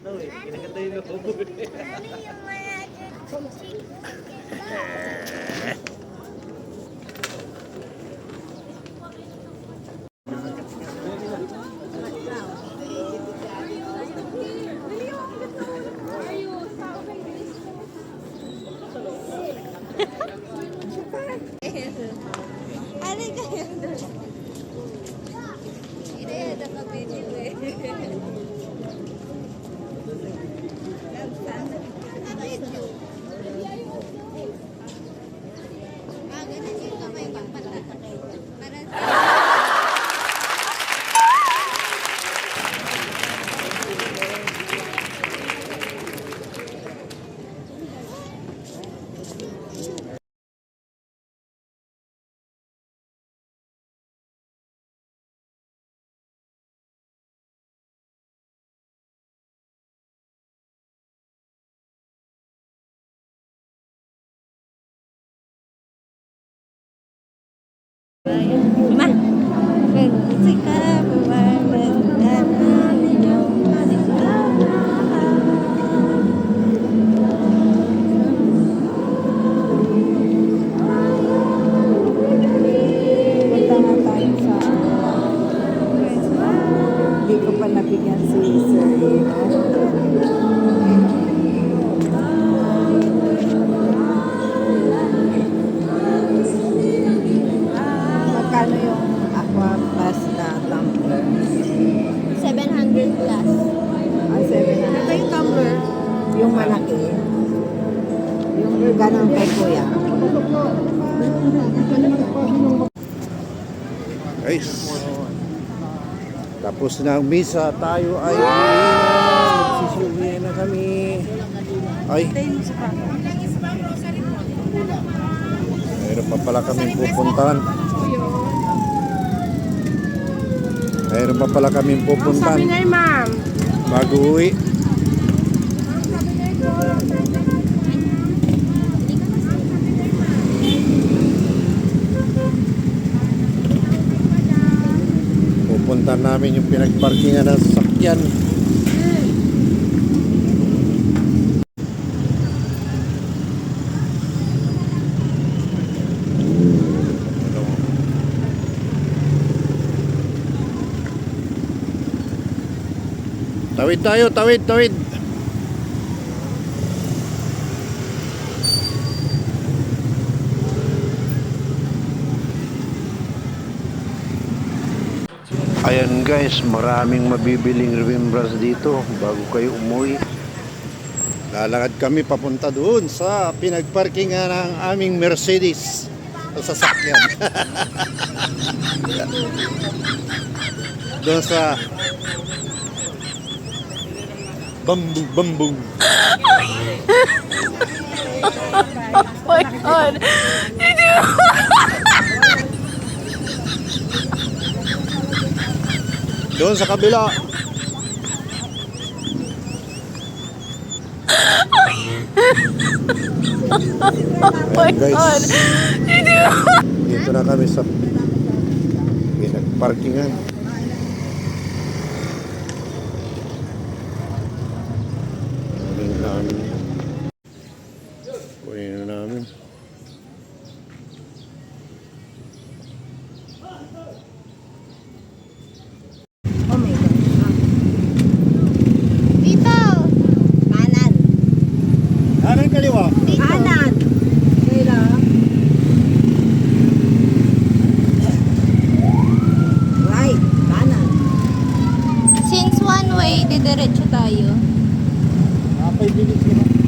Daw eh, kinaganda yung loob. Ano kayo doon? Hindi, nakabidyo eh. Ganun yung kamay pang patatake. Para Ma, bersika pemandangan yang paling punta nga tayo sa hindi ko pa nabigyan si Sir Magkano yung aqua plus na tumbler? 700 plus. Ah, 700. Ito yung tumbler. Yung malaki. Yung ganun kay kuya. Guys, tapos na ang misa, tayo ay magsisuwi na kami. Ay, mayroon pa pala kaming pupuntahan. Mayroon pa pala kaming pupuntahan bago uwi. Pupuntahan namin yung pinagparkingan ng sasakyan. Tawid tayo, tawid, tawid. Ayan guys, maraming mabibiling remembrance dito bago kayo umuwi. Lalakad kami papunta doon sa pinagparkingan ng aming Mercedes sa sasakyan. Doon sa Bamboo, bamboo. Oh my God! Doon sa kabila. Ayan guys. Dito na kami sa pinagparkingan. Kunin na namin. Oh my God. Dito! Kanan. Kanan kaliwa. Kanan. Kaya right. Kanan. Since one way, didiretso tayo. Apay bilis ka na.